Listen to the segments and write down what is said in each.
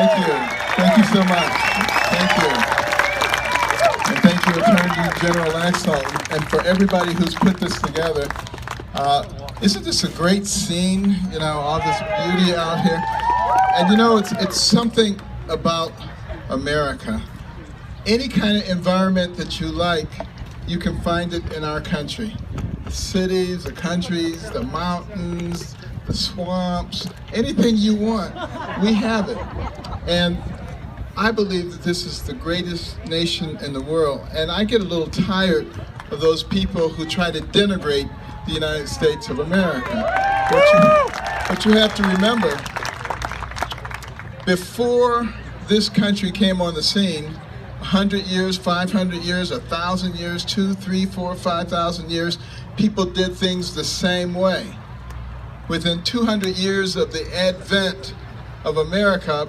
Thank you. Thank you so much. Thank you. And thank you, Attorney General Laxalt, and for everybody who's put this together. Isn't this a great scene? You know, all this beauty out here. And you know, it's something about America. Any kind of environment that you like, you can find it in our country. The cities, the countries, the mountains, the swamps, anything you want, we have it. And I believe that this is the greatest nation in the world. And I get a little tired of those people who try to denigrate the United States of America. But you have to remember, before this country came on the scene, 100 years, 500 years, 1,000 years, 2, 3, 4, 5,000 years, people did things the same way. Within 200 years of the advent of America,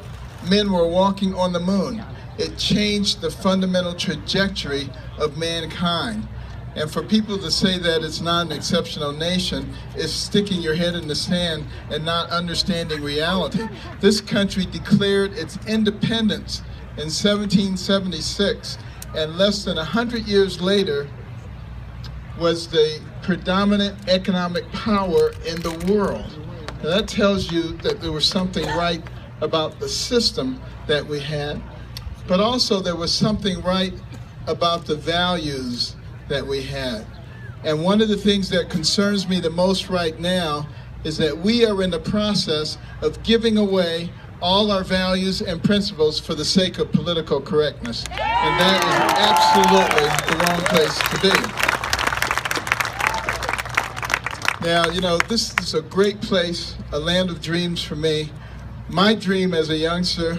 men were walking on the moon. It changed the fundamental trajectory of mankind. And for people to say that it's not an exceptional nation is sticking your head in the sand and not understanding reality. This country declared its independence in 1776, and less than 100 years later was the predominant economic power in the world. Now that tells you that there was something right about the system that we had, but also there was something right about the values that we had. And one of the things that concerns me the most right now is that we are in the process of giving away all our values and principles for the sake of political correctness. And that is absolutely the wrong place to be. Now, you know, this is a great place, a land of dreams for me. My dream as a youngster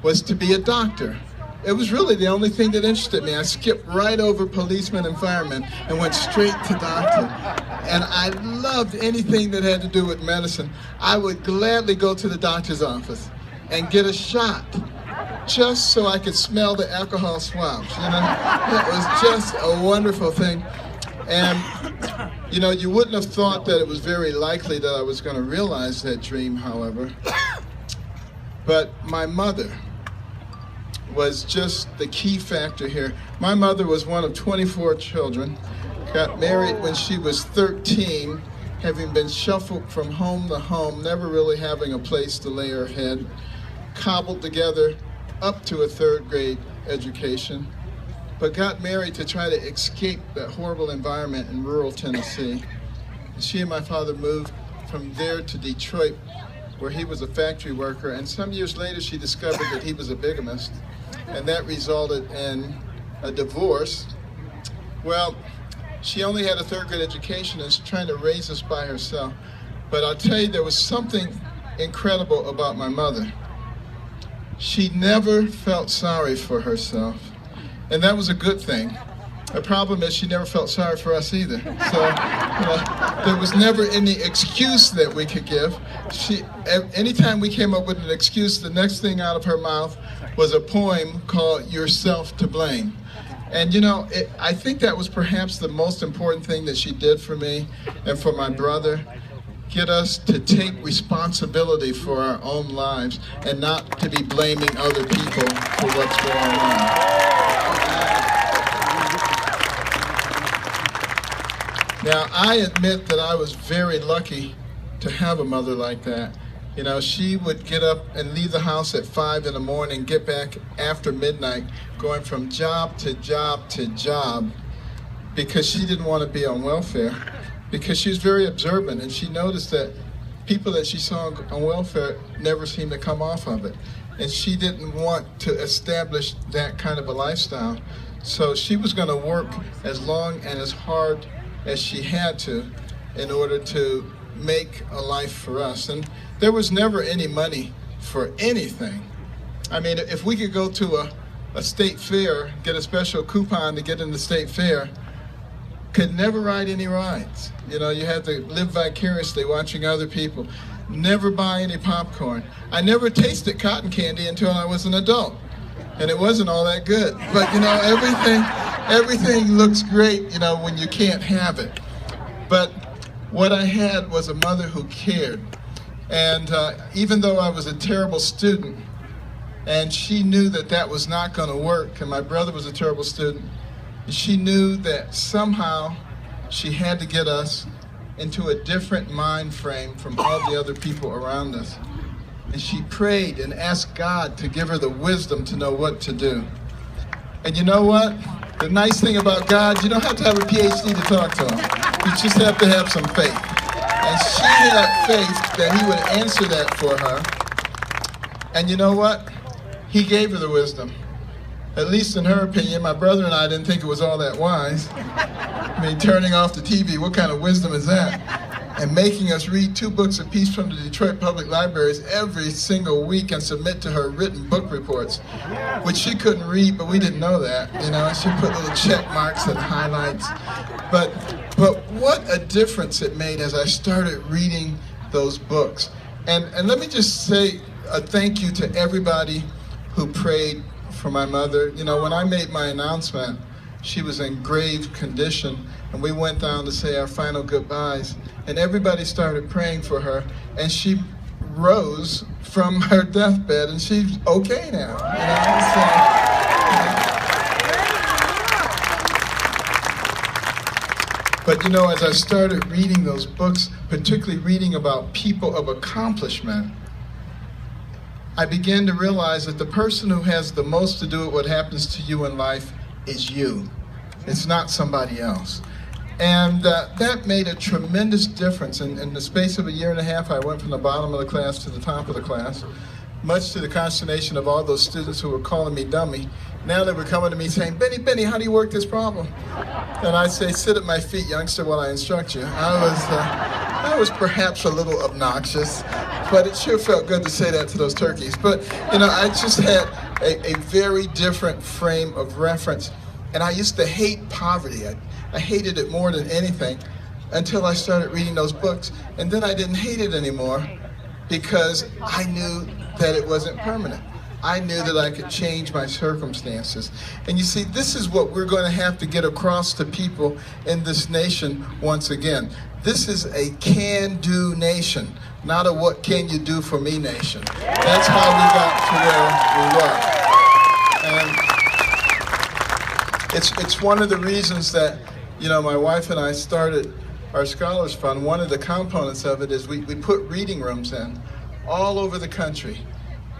was to be a doctor. It was really the only thing that interested me. I skipped right over policemen and firemen and went straight to doctor. And I loved anything that had to do with medicine. I would gladly go to the doctor's office and get a shot just so I could smell the alcohol swabs, you know? It was just a wonderful thing. And, you know, you wouldn't have thought that it was very likely that I was going to realize that dream, however. But my mother was just the key factor here. My mother was one of 24 children, got married when she was 13, having been shuffled from home to home, never really having a place to lay her head, cobbled together up to a third grade education, but got married to try to escape that horrible environment in rural Tennessee. She and my father moved from there to Detroit, where he was a factory worker, and some years later she discovered that he was a bigamist, and that resulted in a divorce. Well, she only had a third grade education and was trying to raise us by herself. But I'll tell you, there was something incredible about my mother. She never felt sorry for herself, and that was a good thing. The problem is she never felt sorry for us either. So there was never any excuse that we could give. Anytime we came up with an excuse, the next thing out of her mouth was a poem called Yourself to Blame. And you know, I think that was perhaps the most important thing that she did for me and for my brother. Get us to take responsibility for our own lives and not to be blaming other people for what's going on. Now, I admit that I was very lucky to have a mother like that. You know, she would get up and leave the house at 5 in the morning, get back after midnight, going from job to job to job, because she didn't want to be on welfare, because she was very observant, and she noticed that people that she saw on welfare never seemed to come off of it. And she didn't want to establish that kind of a lifestyle. So she was going to work as long and as hard as she had to in order to make a life for us. And there was never any money for anything. I mean, if we could go to a state fair, get a special coupon to get in the state fair, could never ride any rides. You know, you had to live vicariously watching other people. Never buy any popcorn. I never tasted cotton candy until I was an adult, and it wasn't all that good. But you know, everything looks great, you know, when you can't have it. But what I had was a mother who cared. And even though I was a terrible student, And she knew that that was not going to work, and my brother was a terrible student. She knew that somehow she had to get us into a different mind frame from all the other people around us. And she prayed and asked God to give her the wisdom to know what to do. And you know what? The nice thing about God, you don't have to have a PhD to talk to him. You just have to have some faith. And she had faith that he would answer that for her. And you know what? He gave her the wisdom. At least in her opinion. My brother and I didn't think it was all that wise. I mean, turning off the TV, what kind of wisdom is that? And making us read 2 books apiece from the Detroit Public Libraries every single week and submit to her written book reports, which she couldn't read, but we didn't know that, you know, and she put little check marks and highlights. But what a difference it made as I started reading those books. And let me just say a thank you to everybody who prayed for my mother. You know, when I made my announcement, she was in grave condition, and we went down to say our final goodbyes, and everybody started praying for her, and she rose from her deathbed, and she's okay now. But you know, as I started reading those books, particularly reading about people of accomplishment, I began to realize that the person who has the most to do with what happens to you in life is you. It's not somebody else. And that made a tremendous difference. In the space of a year and a half, I went from the bottom of the class to the top of the class, much to the consternation of all those students who were calling me dummy. Now they were coming to me saying, Benny, how do you work this problem? And I'd say, sit at my feet, youngster, while I instruct you. I was perhaps a little obnoxious, but it sure felt good to say that to those turkeys. But, you know, I just had a very different frame of reference. And I used to hate poverty. I hated it more than anything until I started reading those books. And then I didn't hate it anymore because I knew that it wasn't permanent. I knew that I could change my circumstances. And you see, this is what we're going to have to get across to people in this nation once again. This is a can-do nation, not a what can you do for me nation. That's how we got to where we were. And it's one of the reasons that, you know, my wife and I started our Scholars Fund. One of the components of it is we put reading rooms in all over the country.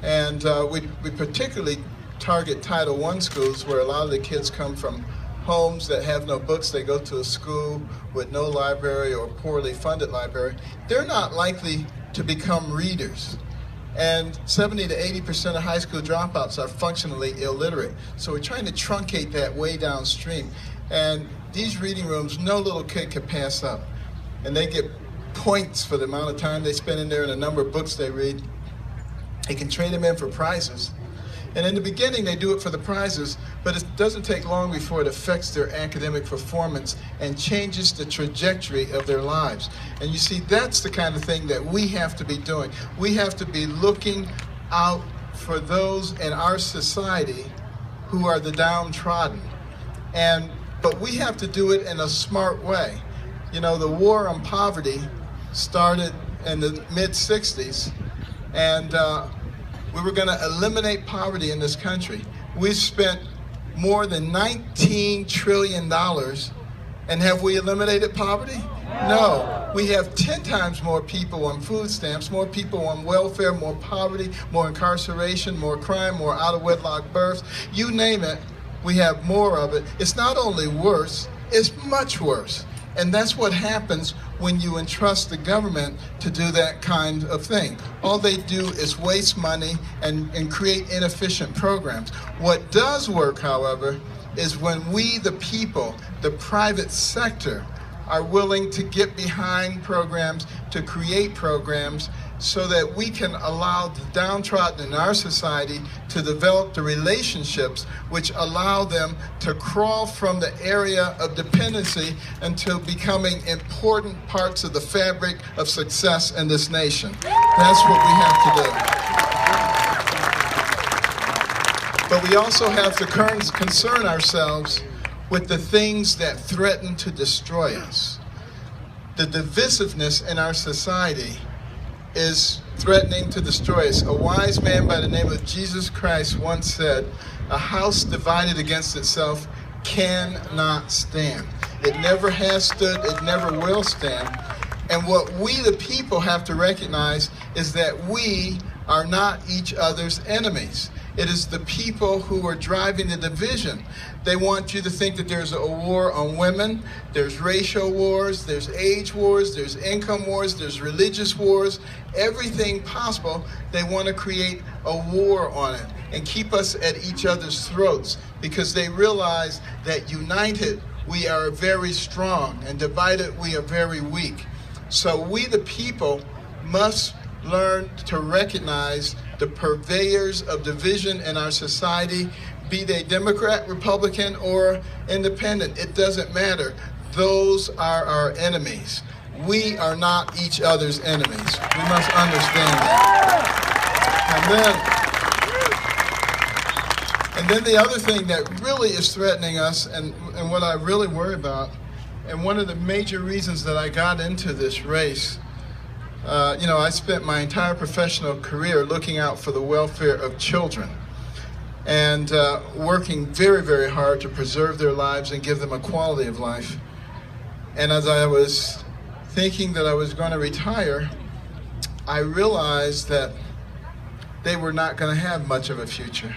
And we particularly target Title I schools, where a lot of the kids come from homes that have no books. They go to a school with no library or poorly funded library. They're not likely to become readers. And 70 to 80% of high school dropouts are functionally illiterate. So we're trying to truncate that way downstream. And these reading rooms, no little kid can pass up. And they get points for the amount of time they spend in there and the number of books they read. They can trade them in for prizes. And in the beginning, they do it for the prizes, but it doesn't take long before it affects their academic performance and changes the trajectory of their lives. And you see, that's the kind of thing that we have to be doing. We have to be looking out for those in our society who are the downtrodden. But we have to do it in a smart way. You know, the war on poverty started in the mid-60s, and we were going to eliminate poverty in this country. We've spent more than $19 trillion, and have we eliminated poverty? No. We have 10 times more people on food stamps, more people on welfare, more poverty, more incarceration, more crime, more out-of-wedlock births. You name it, we have more of it. It's not only worse, it's much worse. And that's what happens when you entrust the government to do that kind of thing. All they do is waste money and create inefficient programs. What does work, however, is when we, the people, the private sector, are willing to get behind programs, to create programs, so that we can allow the downtrodden in our society to develop the relationships which allow them to crawl from the area of dependency into becoming important parts of the fabric of success in this nation. That's what we have to do. But we also have to concern ourselves with the things that threaten to destroy us. The divisiveness in our society is threatening to destroy us. A wise man by the name of Jesus Christ once said, "A house divided against itself cannot stand." It never has stood, it never will stand. And what we, the people, have to recognize is that we are not each other's enemies. It is the people who are driving the division. They want you to think that there's a war on women, there's racial wars, there's age wars, there's income wars, there's religious wars, everything possible. They want to create a war on it and keep us at each other's throats because they realize that united we are very strong and divided we are very weak. So we, the people, must learn to recognize the purveyors of division in our society, be they Democrat, Republican, or independent. It doesn't matter. Those are our enemies. We are not each other's enemies. We must understand that. And then the other thing that really is threatening us, and what I really worry about, and one of the major reasons that I got into this race, I spent my entire professional career looking out for the welfare of children and working very, very hard to preserve their lives and give them a quality of life. And as I was thinking that I was going to retire, I realized that they were not going to have much of a future.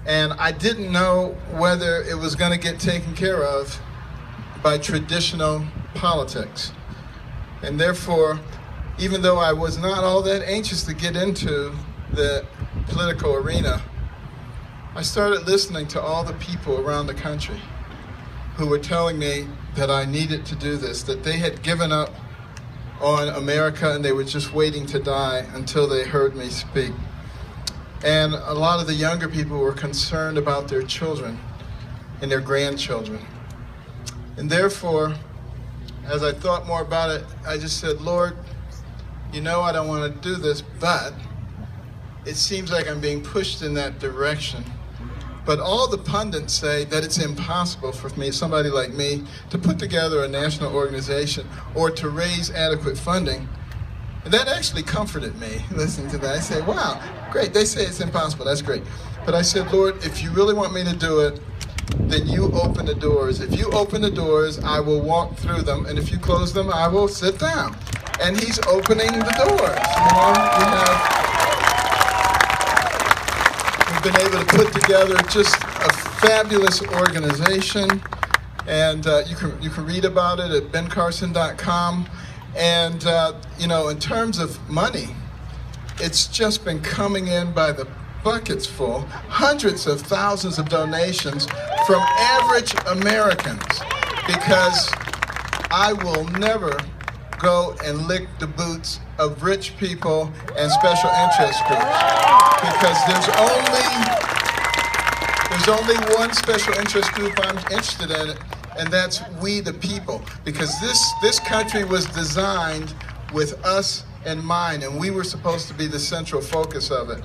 And I didn't know whether it was going to get taken care of by traditional politics. And therefore, even though I was not all that anxious to get into the political arena, I started listening to all the people around the country who were telling me that I needed to do this, that they had given up on America and they were just waiting to die until they heard me speak. And a lot of the younger people were concerned about their children and their grandchildren. And therefore, as I thought more about it, I just said, Lord, I don't want to do this, but it seems like I'm being pushed in that direction. But all the pundits say that it's impossible for me, somebody like me, to put together a national organization or to raise adequate funding. And that actually comforted me, listening to that. I said, wow, great. They say it's impossible. That's great. But I said, Lord, if you really want me to do it, then you open the doors. If you open the doors, I will walk through them. And if you close them, I will sit down. And he's opening the doors. We've been able to put together just a fabulous organization. And you can read about it at bencarson.com. And, in terms of money, it's just been coming in by the buckets full, hundreds of thousands of donations from average Americans, because I will never go and lick the boots of rich people and special interest groups, because there's only one special interest group I'm interested in, and that's we the people, because this country was designed with us in mind, and we were supposed to be the central focus of it.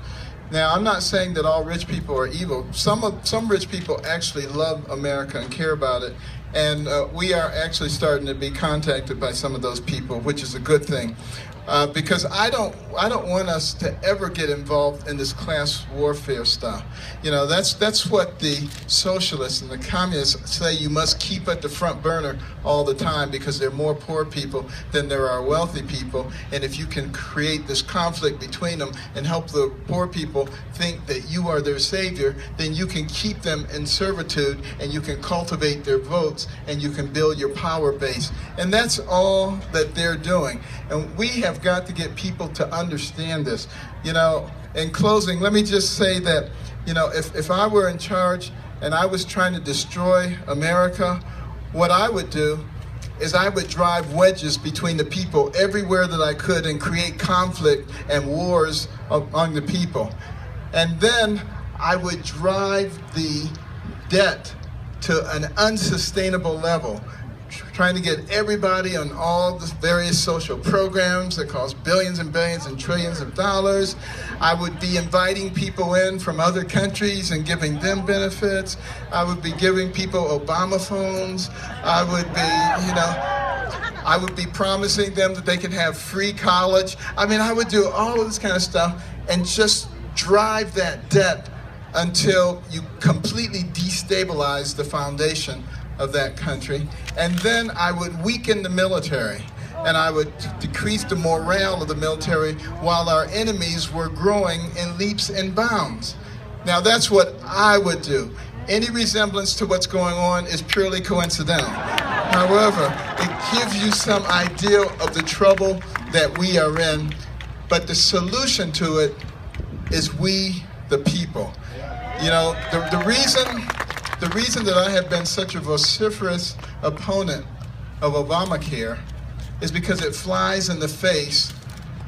Now, I'm not saying that all rich people are evil. Some rich people actually love America and care about it, and we are actually starting to be contacted by some of those people, which is a good thing. Because I don't want us to ever get involved in this class warfare stuff. That's what the socialists and the communists say you must keep at the front burner all the time, because there are more poor people than there are wealthy people. And if you can create this conflict between them and help the poor people think that you are their savior, then you can keep them in servitude and you can cultivate their votes and you can build your power base. And that's all that they're doing. And we have got to get people to understand this. In closing, let me just say that, if I were in charge and I was trying to destroy America, what I would do is I would drive wedges between the people everywhere that I could and create conflict and wars among the people. And then I would drive the debt to an unsustainable level, trying to get everybody on all the various social programs that cost billions and billions and trillions of dollars. I would be inviting people in from other countries and giving them benefits. I would be giving people Obama phones. I I would be promising them that they could have free college. I mean, I would do all of this kind of stuff and just drive that debt until you completely destabilize the foundation of that country. And then I would weaken the military, and I would decrease the morale of the military while our enemies were growing in leaps and bounds. Now that's what I would do. Any resemblance to what's going on is purely coincidental. However, it gives you some idea of the trouble that we are in, but the solution to it is we, the people. You know, the reason that I have been such a vociferous opponent of Obamacare is because it flies in the face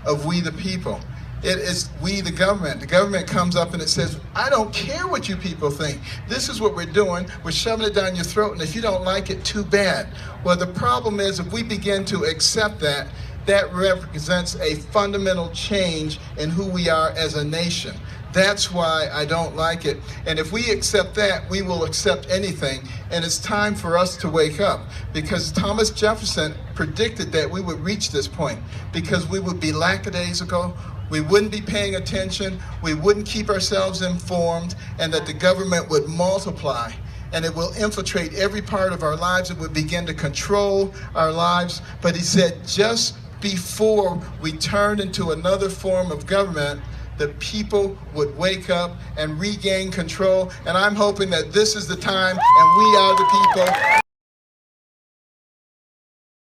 of we, the people. It is we, the government. The government comes up and it says, I don't care what you people think. This is what we're doing. We're shoving it down your throat, and if you don't like it, too bad. Well, the problem is if we begin to accept that, that represents a fundamental change in who we are as a nation. That's why I don't like it. And if we accept that, we will accept anything. And it's time for us to wake up, because Thomas Jefferson predicted that we would reach this point, because we would be lackadaisical, we wouldn't be paying attention, we wouldn't keep ourselves informed, and that the government would multiply. And it will infiltrate every part of our lives. It would begin to control our lives. But he said just before we turn into another form of government, the people would wake up and regain control. And I'm hoping that this is the time, and we are the people.